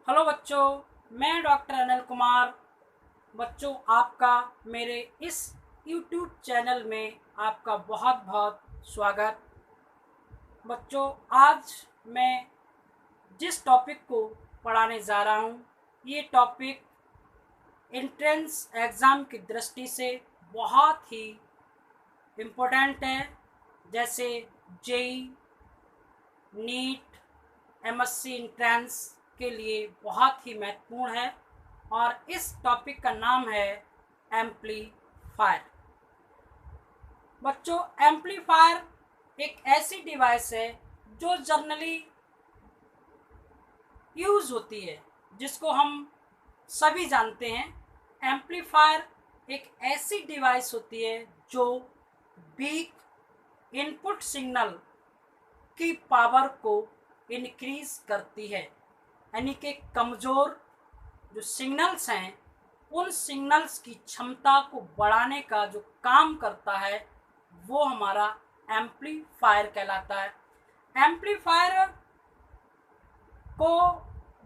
Hello बच्चों, मैं doctor Anil Kumar. बच्चों, आपका मेरे इस यूट्यूब चैनल में आपका बहुत बहुत स्वागत। बच्चों, आज मैं जिस टॉपिक को पढ़ाने जा रहा हूँ, ये टॉपिक एंट्रेंस एग्ज़ाम की दृष्टि से बहुत ही इम्पोर्टेंट है। जैसे जेई, नीट, एमएससी एंट्रेंस के लिए बहुत ही महत्वपूर्ण है और इस टॉपिक का नाम है एम्पलीफायर। बच्चों, एम्पलीफायर एक ऐसी डिवाइस है जो जनरली यूज़ होती है, जिसको हम सभी जानते हैं। एम्पलीफायर एक ऐसी डिवाइस होती है जो वीक इनपुट सिग्नल की पावर को इंक्रीज करती है, यानी कि कमज़ोर जो सिग्नल्स हैं उन सिग्नल्स की क्षमता को बढ़ाने का जो काम करता है वो हमारा एम्पलीफायर कहलाता है। एम्पलीफायर को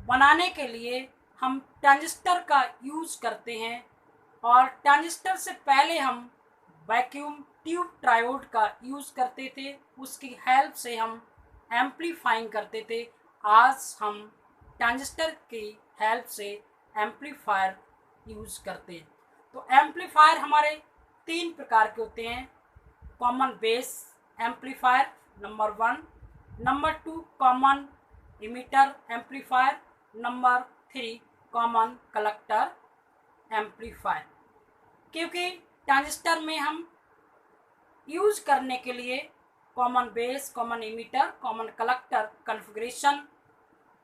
बनाने के लिए हम ट्रांजिस्टर का यूज़ करते हैं और ट्रांजिस्टर से पहले हम वैक्यूम ट्यूब ट्रायोड का यूज़ करते थे, उसकी हेल्प से हम एम्पलीफाइंग करते थे। आज हम ट्रांजिस्टर की हेल्प से एम्पलीफायर यूज़ करते हैं। तो एम्पलीफायर हमारे 3 प्रकार के होते हैं। Common base amplifier number 1, number 2 common emitter amplifier, number 3 common collector amplifier. क्योंकि ट्रांजिस्टर में हम यूज़ करने के लिए common base, common emitter, common collector configuration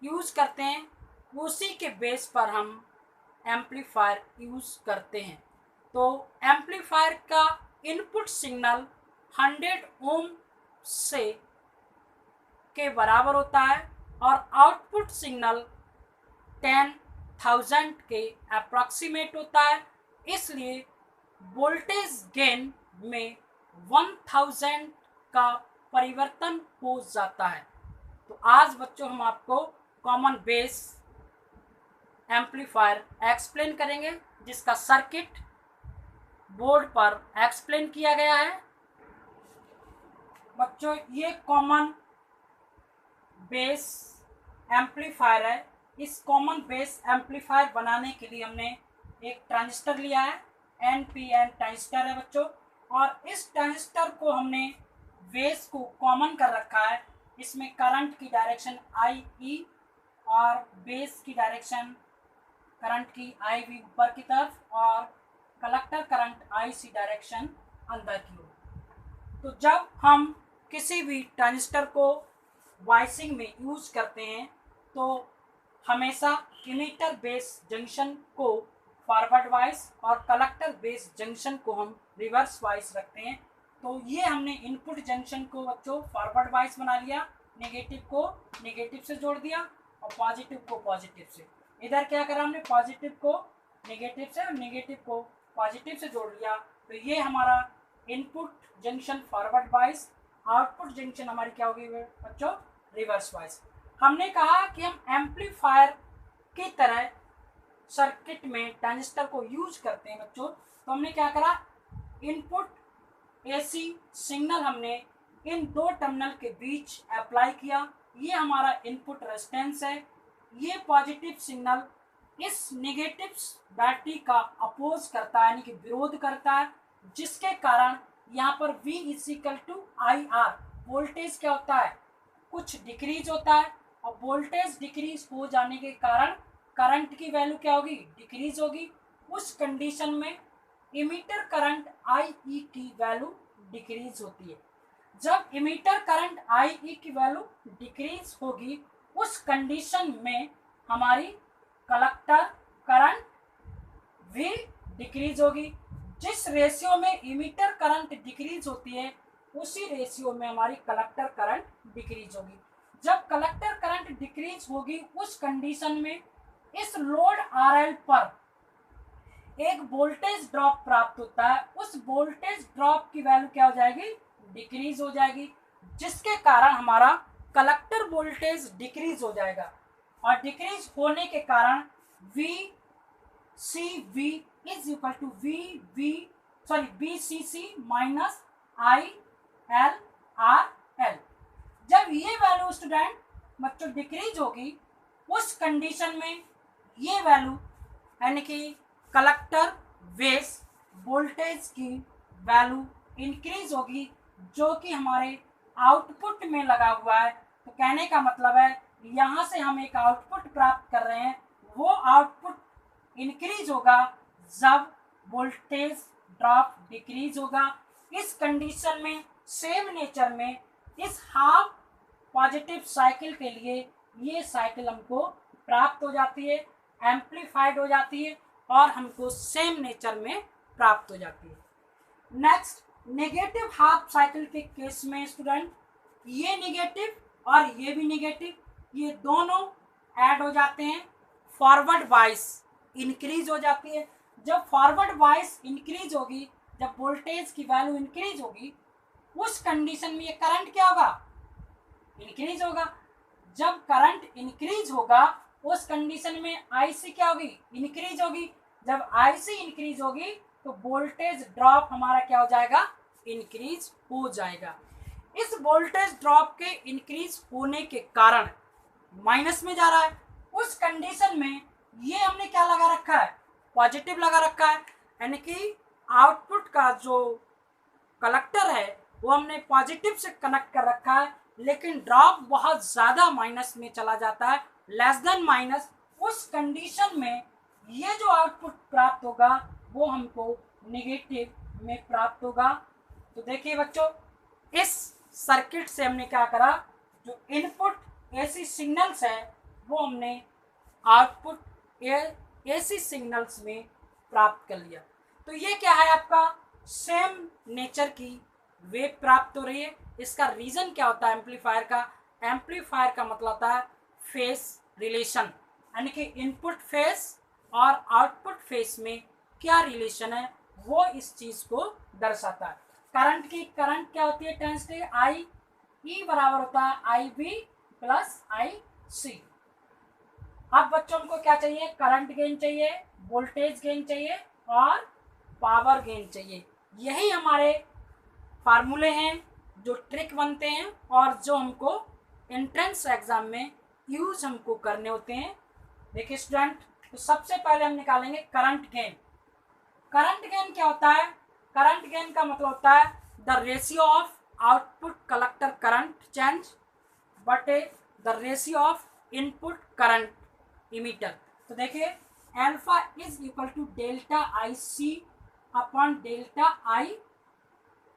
use करते हैं, उसी के बेस पर हम एम्पलीफायर यूज़ करते हैं। तो एम्पलीफायर का इनपुट सिग्नल 100 ओम से के बराबर होता है और आउटपुट सिग्नल 10,000 के अप्रॉक्सीमेट होता है। इसलिए वोल्टेज गेन में 1000 का परिवर्तन हो जाता है। तो आज बच्चों हम आपको कॉमन बेस एम्पलीफायर एक्सप्लेन करेंगे, जिसका सर्किट बोर्ड पर एक्सप्लेन किया गया है। बच्चों, ये कॉमन बेस एम्पलीफायर है। इस कॉमन बेस एम्पलीफायर बनाने के लिए हमने एक ट्रांजिस्टर लिया है, एनपीएन ट्रांजिस्टर है बच्चों, और इस ट्रांजिस्टर को हमने बेस को कॉमन कर रखा है। इसमें करंट की डायरेक्शन आई ई और बेस की डायरेक्शन करंट की आई वी ऊपर की तरफ और collector current I C direction अंदर की ओर। तो जब हम किसी भी ट्रांजिस्टर को वाइसिंग में यूज़ करते हैं तो हमेशा इमिटर बेस जंक्शन को फॉरवर्ड वाइस और कलेक्टर बेस जंक्शन को हम रिवर्स वाइस रखते हैं। तो ये हमने इनपुट जंक्शन को बच्चों फॉरवर्ड वाइस बना लिया, नेगेटिव को नेगेटिव से जोड़ दिया और पॉजिटिव को पॉजिटिव से। इधर क्या करा हमने, पॉजिटिव को नेगेटिव से और नेगेटिव को पॉजिटिव से जोड़ लिया। तो ये हमारा input junction forward bias, output junction हमारी क्या होगी बच्चों, रिवर्स वाइस। हमने कहा कि हम एम्पलीफायर की तरह सर्किट में ट्रांजिस्टर को यूज करते हैं बच्चों। तो हमने क्या करा, इनपुट एसी सिग्नल हमने इन 2 टर्मिनल के बीच अप्लाई किया। ये हमारा इनपुट रेजिस्टेंस है। ये पॉजिटिव सिग्नल इस नेगेटिव बैटरी का अपोज करता है, यानी कि विरोध करता है, जिसके कारण यहाँ पर V = IR वोल्टेज क्या होता है, कुछ डिक्रीज होता है और वोल्टेज डिक्रीज हो जाने के कारण करंट की वैल्यू क्या होगी, डिक्रीज होगी। उस कंडीशन में इमीटर करंट IE की वैल्यू डिक्रीज होती है। जब इमीटर करंट IE की वैल्यू डिक्रीज होगी उस कंडीशन में हमारी कलेक्टर करंट भी डिक्रीज होगी। जिस रेशियो में इमीटर करंट डिक्रीज होती है उसी रेशियो में हमारी कलेक्टर करंट डिक्रीज होगी। जब कलेक्टर करंट डिक्रीज होगी उस कंडीशन में इस लोड RL पर एक वोल्टेज ड्रॉप प्राप्त होता है। उस वोल्टेज ड्रॉप की वैल्यू क्या हो जाएगी, डिक्रीज हो जाएगी, जिसके कारण हमारा कलेक्टर वोल्टेज डिक्रीज हो जाएगा। और डिक्रीज होने के कारण V C V is equal to B C C minus I L R L. जब ये वैल्यू स्टूडेंट बच्चों डिक्रीज होगी, उस कंडीशन में ये वैल्यू यानी कि कलेक्टर बेस वोल्टेज की वैल्यू इंक्रीज होगी, जो कि हमारे आउटपुट में लगा हुआ है। तो कहने का मतलब है यहाँ से हम एक आउटपुट प्राप्त कर रहे हैं, वो आउटपुट इंक्रीज होगा जब वोल्टेज ड्रॉप डिक्रीज होगा। इस कंडीशन में सेम नेचर में इस हाफ पॉजिटिव साइकिल के लिए ये साइकिल हमको प्राप्त हो जाती है, एम्प्लीफाइड हो जाती है और हमको सेम नेचर में प्राप्त हो जाती है। नेक्स्ट, नेगेटिव हाफ साइकिल के केस में स्टूडेंट ये नेगेटिव और ये भी नेगेटिव, ये दोनों ऐड हो जाते हैं, फॉरवर्ड वाइज इंक्रीज हो जाती है। जब फॉरवर्ड वाइज इंक्रीज होगी, जब वोल्टेज की वैल्यू इंक्रीज होगी, उस कंडीशन में ये करंट क्या होगा, इंक्रीज होगा। जब करंट इंक्रीज होगा उस कंडीशन में आईसी क्या होगी, इंक्रीज होगी। जब आईसी इंक्रीज होगी तो वोल्टेज ड्रॉप हमारा क्या हो जाएगा, इंक्रीज हो जाएगा। इस वोल्टेज ड्रॉप के इंक्रीज होने के कारण माइनस में जा रहा है, उस कंडीशन में ये हमने क्या लगा रखा है, पॉजिटिव लगा रखा है, यानी कि आउटपुट का जो कलेक्टर है वो हमने पॉजिटिव से कनेक्ट कर रखा है, लेकिन ड्रॉप बहुत ज़्यादा माइनस में चला जाता है, लेस देन माइनस। उस कंडीशन में ये जो आउटपुट प्राप्त होगा वो हमको नेगेटिव में प्राप्त होगा। तो देखिए बच्चों, इस सर्किट से हमने क्या करा, जो इनपुट एसी सिग्नल्स है वो हमने आउटपुट एसी सिग्नल्स में प्राप्त कर लिया। तो ये क्या है, आपका सेम नेचर की वेव प्राप्त हो रही है। इसका रीज़न क्या होता है एम्पलीफायर का, एम्पलीफायर का मतलब होता है फेस रिलेशन, यानी कि इनपुट फेस और आउटपुट फेस में क्या रिलेशन है वो इस चीज़ को दर्शाता है। करंट क्या होती है, टेंसिटी आई ई बराबर होता है आई बी प्लस आई सी। अब बच्चों को क्या चाहिए, करंट गेन चाहिए, वोल्टेज गेन चाहिए और पावर गेन चाहिए। यही हमारे फार्मूले हैं जो ट्रिक बनते हैं और जो हमको एंट्रेंस एग्जाम में यूज हमको करने होते हैं। देखिए स्टूडेंट, तो सबसे पहले हम निकालेंगे करंट गेन। करंट गेन क्या होता है, करंट गेन का मतलब होता है the ratio of output collector current change बटे the ratio of input current emitter. तो देखिए alpha is equal to delta I C upon delta I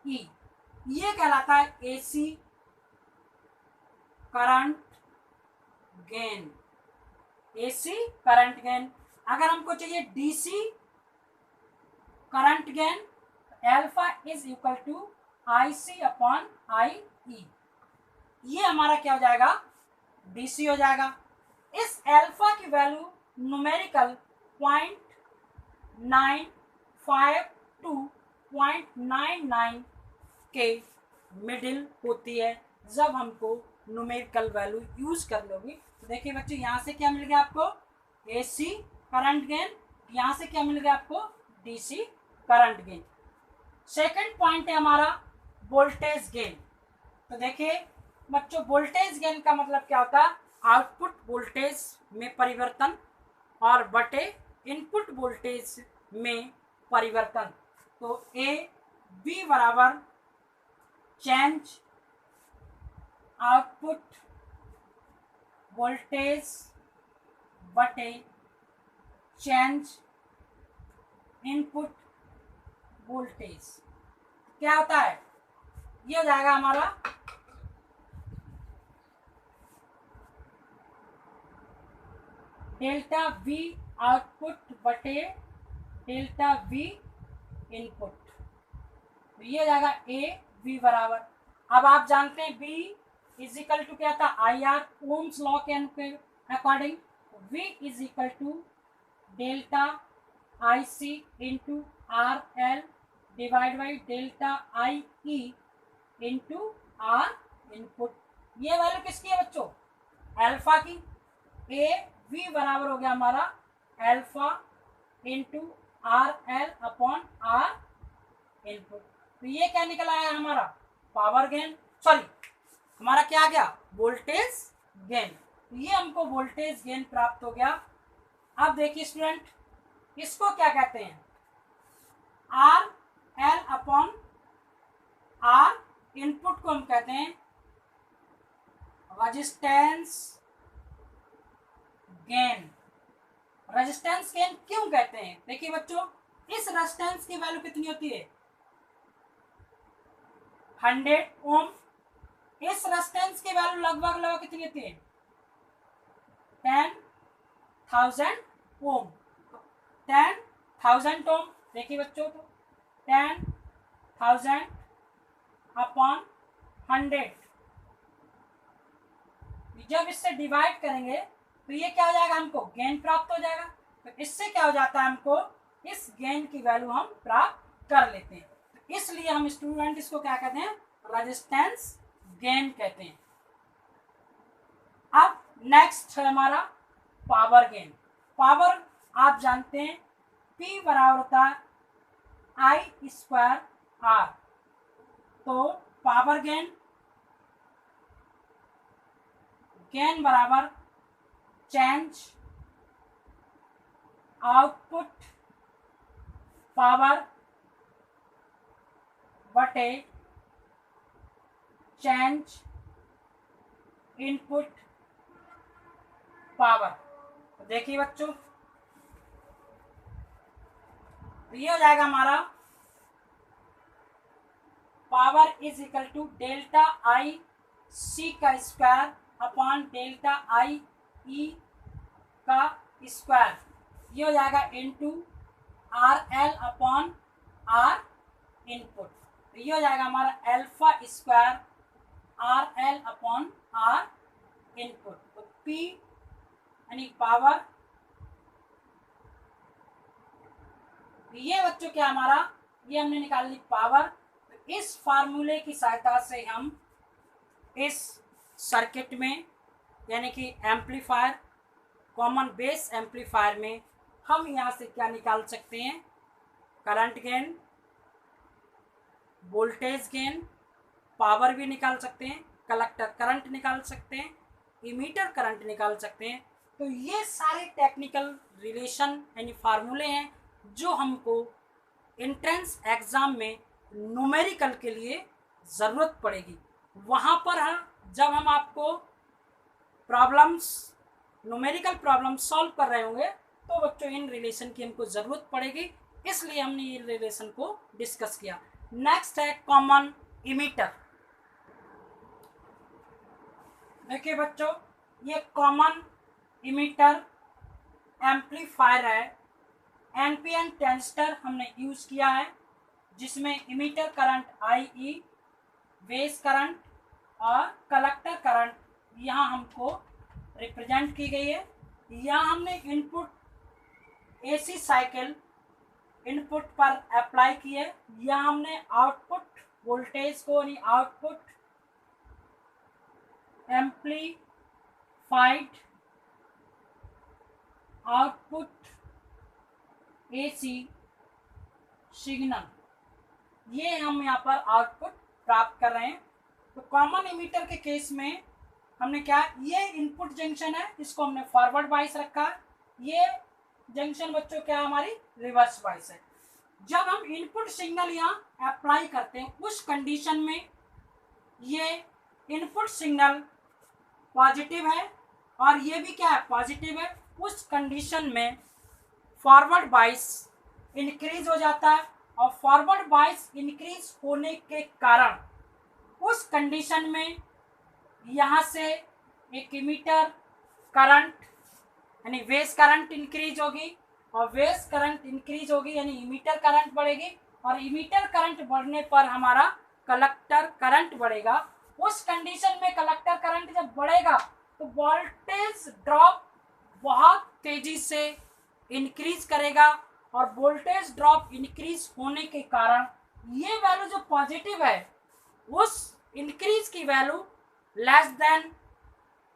E, ये कहलाता है AC current gain, AC current gain. अगर हमको चाहिए DC current gain, alpha is equal to I C upon I E, ये हमारा क्या हो जाएगा, डीसी हो जाएगा। इस एल्फा की वैल्यू न्यूमेरिकल 0.952 0.99 के मिडिल होती है जब हमको न्यूमेरिकल वैल्यू यूज कर लोगी। तो देखिए बच्चों, यहाँ से क्या मिल गया आपको, एसी करंट गेन, यहाँ से क्या मिल गया आपको, DC current gain. Second point है हमारा वोल्टेज गेन। तो देखिए बच्चों, वोल्टेज गेन का मतलब क्या होता है, आउटपुट वोल्टेज में परिवर्तन और बटे इनपुट वोल्टेज में परिवर्तन। तो ए बी बराबर चेंज आउटपुट वोल्टेज बटे चेंज इनपुट वोल्टेज। क्या होता है, ये हो जाएगा हमारा डेल्टा वी आउटपुट बटे डेल्टा वी इनपुट। तो ये हो जाएगा ए वी बराबर, अब आप जानते हैं बी इज इक्वल टू क्या था, आई आर, ओम्स लॉ के according V is equal to delta I C into R L divide by delta I E into R input. ये वैल्यू किसकी है बच्चों, अल्फा की। ए वी बराबर हो गया हमारा alpha into R L upon R input. तो ये क्या निकल आया हमारा पावर गेन, सॉरी हमारा क्या आ गया वोल्टेज गेन। ये हमको वोल्टेज गेन प्राप्त हो गया। अब देखिए स्टूडेंट, इसको क्या कहते हैं, R L upon R input को हम कहते हैं रेजिस्टेंस गेन। रेजिस्टेंस गेन क्यों कहते हैं, देखिए बच्चों, इस रेजिस्टेंस की वैल्यू कितनी होती है 100 ओम। इस रेजिस्टेंस की वैल्यू लगभग कितनी होती है 10,000 ओम। 10,000 ओम, देखिए बच्चों, तो 10,000 अपॉन 100, जब इससे डिवाइड करेंगे तो ये क्या हो जाएगा, हमको गेन प्राप्त हो जाएगा। तो इससे क्या हो जाता है, हमको इस गेन की वैल्यू हम प्राप्त कर लेते हैं। तो इसलिए हम स्टूडेंट इसको क्या कहते हैं रेजिस्टेंस गेन कहते हैं। अब नेक्स्ट है हमारा पावर गेन। पावर आप जानते हैं P बराबर होता है I स्क्वायर R। तो पावर गेन बराबर चेंज आउटपुट पावर बटे चेंज इनपुट पावर। तो देखिए बच्चों, ये हो जाएगा हमारा power is equal to delta I C का square upon delta I E का स्क्वायर। ये हो जाएगा into R L upon R input. तो ये हो जाएगा हमारा alpha square R L upon R input. तो P यानी पावर, ये बच्चों क्या हमारा, ये हमने निकाल ली पावर। तो इस फार्मूले की सहायता से हम इस सर्किट में यानी कि एम्पलीफायर, कॉमन बेस एम्पलीफायर में हम यहाँ से क्या निकाल सकते हैं, current gain, voltage gain, power भी निकाल सकते हैं, कलेक्टर करंट निकाल सकते हैं, इमीटर करंट निकाल सकते हैं। तो ये सारे टेक्निकल रिलेशन यानी फार्मूले हैं जो हमको एंट्रेंस एग्ज़ाम में न्यूमेरिकल के लिए ज़रूरत पड़ेगी। वहाँ पर जब हम आपको प्रॉब्लम्स, न्यूमेरिकल प्रॉब्लम सॉल्व कर रहे होंगे तो बच्चों इन रिलेशन की हमको ज़रूरत पड़ेगी, इसलिए हमने ये रिलेशन को डिस्कस किया। नेक्स्ट है कॉमन इमीटर। देखिए बच्चों, ये कॉमन इमीटर एम्पलीफायर है। एनपीएन ट्रांजिस्टर हमने यूज़ किया है, जिसमें emitter current IE, base current और कलेक्टर करंट यहाँ हमको रिप्रेजेंट की गई है। यहाँ हमने इनपुट AC साइकिल इनपुट पर अप्लाई की है। यहाँ हमने आउटपुट वोल्टेज को यानी output amplified output AC signal, ये हम यहाँ पर आउटपुट प्राप्त कर रहे हैं। तो कॉमन इमीटर के केस में हमने क्या, ये इनपुट जंक्शन है, इसको हमने फॉरवर्ड बाइस रखा है। ये जंक्शन बच्चों क्या हमारी रिवर्स बाइस है। जब हम इनपुट सिग्नल यहाँ अप्लाई करते हैं उस कंडीशन में ये इनपुट सिग्नल पॉजिटिव है और ये भी क्या है पॉजिटिव है। उस कंडीशन में फॉरवर्ड बाइस इंक्रीज हो जाता है और फॉरवर्ड बाइस इंक्रीज होने के कारण उस कंडीशन में यहाँ से एक इमीटर करंट यानी वेस करंट इंक्रीज होगी और वेस करंट इंक्रीज होगी यानी इमीटर करंट बढ़ेगी और इमीटर करंट बढ़ने पर हमारा कलेक्टर करंट बढ़ेगा। उस कंडीशन में कलेक्टर करंट जब बढ़ेगा तो वोल्टेज ड्रॉप बहुत तेजी से इंक्रीज करेगा और वोल्टेज ड्रॉप इंक्रीज होने के कारण ये वैल्यू जो पॉजिटिव है उस इंक्रीज की वैल्यू लेस देन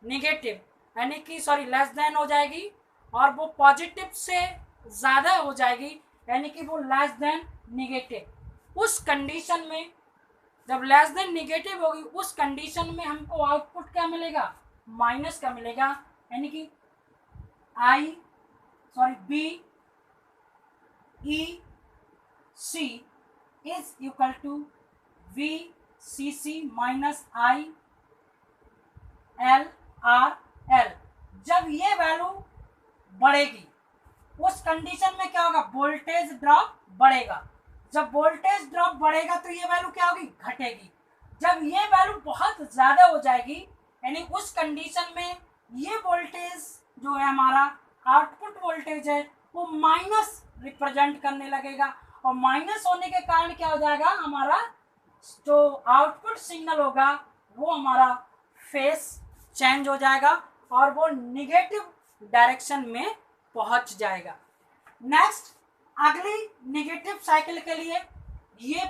नेगेटिव यानी कि सॉरी लेस देन हो जाएगी, और वो पॉजिटिव से ज़्यादा हो जाएगी यानी कि वो लेस देन निगेटिव। उस कंडीशन में जब लेस देन निगेटिव होगी उस कंडीशन में हमको आउटपुट क्या मिलेगा, माइनस का मिलेगा, यानी कि B E C is equal to V C C minus I L R L. जब ये वैल्यू बढ़ेगी उस कंडीशन में क्या होगा, वोल्टेज ड्रॉप बढ़ेगा। जब वोल्टेज ड्रॉप बढ़ेगा तो ये वैल्यू क्या होगी, घटेगी। जब ये वैल्यू बहुत ज़्यादा हो जाएगी यानी उस कंडीशन में ये वोल्टेज जो है हमारा आउटपुट वोल्टेज है वो माइनस रिप्रेजेंट करने लगेगा, और माइनस होने के कारण क्या हो जाएगा, हमारा जो आउटपुट सिग्नल होगा वो हमारा फेस चेंज हो जाएगा और वो निगेटिव डायरेक्शन में पहुंच जाएगा। नेक्स्ट अगली नेगेटिव साइकिल के लिए ये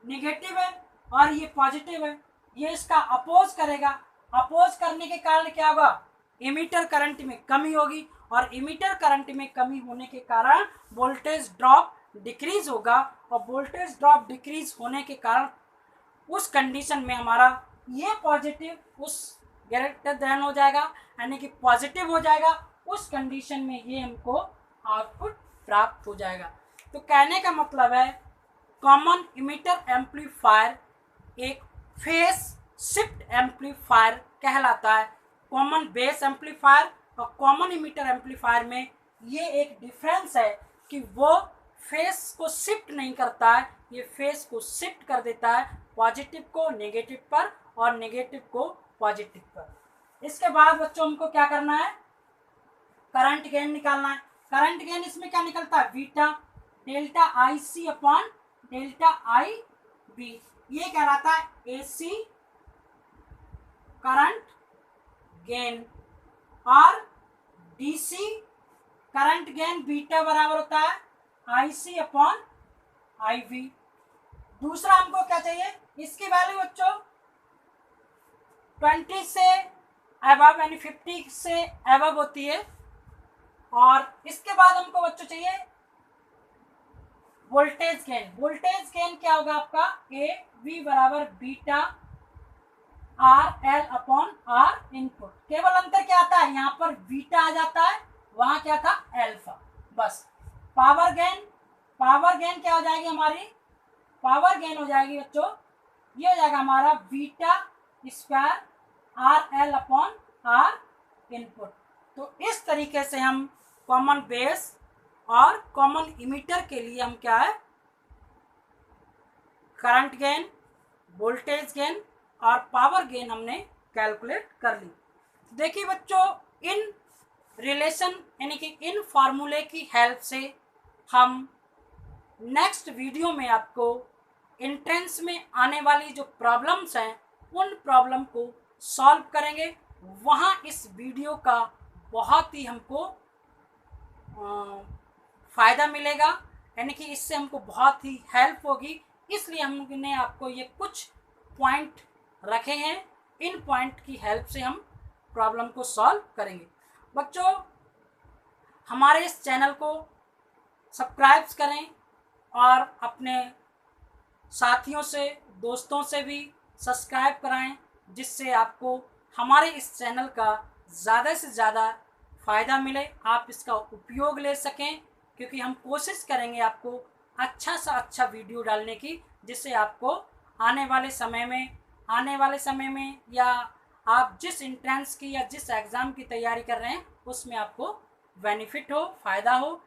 नेगेटिव है और ये पॉजिटिव है, ये इसका अपोज करेगा। अपोज करने के कारण क्या होगा, इमीटर करंट में कमी होगी, और इमीटर करंट में कमी होने के कारण वोल्टेज ड्रॉप डिक्रीज होगा, और वोल्टेज ड्रॉप डिक्रीज होने के कारण उस कंडीशन में हमारा ये पॉजिटिव उस ग्रेटर देन हो जाएगा यानी कि पॉजिटिव हो जाएगा। उस कंडीशन में ये हमको आउटपुट प्राप्त हो जाएगा। तो कहने का मतलब है कॉमन इमीटर एम्पलीफायर एक फेस शिफ्ट एम्पलीफायर कहलाता है। कॉमन बेस एम्पलीफायर और कॉमन इमीटर एम्पलीफायर में ये एक डिफरेंस है कि वो फेस को शिफ्ट नहीं करता है, ये फेस को शिफ्ट कर देता है पॉजिटिव को नेगेटिव पर और नेगेटिव को पॉजिटिव पर। इसके बाद बच्चों हमको क्या करना है, करंट गेन निकालना है। करंट गेन इसमें क्या निकलता है, beta delta I C upon delta I B. ये कहलाता है एसी करंट गेन, और डीसी करंट गेन बीटा बराबर होता है आई सी अपॉन आई वी। दूसरा हमको क्या चाहिए, इसकी वैल्यू बच्चों 20 से अबव यानी 50 से अबव होती है। और इसके बाद हमको बच्चों चाहिए वोल्टेज गेन। वोल्टेज गेन क्या होगा आपका, ए वी बराबर beta R L upon R input. केवल अंतर क्या आता है, यहाँ पर बीटा आ जाता है, वहां क्या था एल्फा। बस पावर गेन क्या हो जाएगी हमारी, पावर गेन हो जाएगी बच्चों, ये हो जाएगा हमारा beta square R L upon R input. तो इस तरीके से हम कॉमन बेस और कॉमन इमीटर के लिए हम क्या है, करंट गेन, वोल्टेज गेन और पावर गेन हमने कैलकुलेट कर ली। देखिए बच्चों, इन रिलेशन यानी कि इन फार्मूले की हेल्प से हम नेक्स्ट वीडियो में आपको एंट्रेंस में आने वाली जो प्रॉब्लम्स हैं उन प्रॉब्लम को सॉल्व करेंगे। वहाँ इस वीडियो का बहुत ही हमको फ़ायदा मिलेगा, यानी कि इससे हमको बहुत ही हेल्प होगी। इसलिए हमने आपको ये कुछ पॉइंट रखे हैं, इन पॉइंट की हेल्प से हम प्रॉब्लम को सॉल्व करेंगे। बच्चों, हमारे इस चैनल को सब्सक्राइब करें और अपने साथियों से, दोस्तों से भी सब्सक्राइब कराएं, जिससे आपको हमारे इस चैनल का ज़्यादा से ज़्यादा फ़ायदा मिले, आप इसका उपयोग ले सकें। क्योंकि हम कोशिश करेंगे आपको अच्छा सा अच्छा वीडियो डालने की, जिससे आपको आने वाले समय में या आप जिस एंट्रेंस की या जिस एग्ज़ाम की तैयारी कर रहे हैं उसमें आपको बेनिफिट हो, फ़ायदा हो।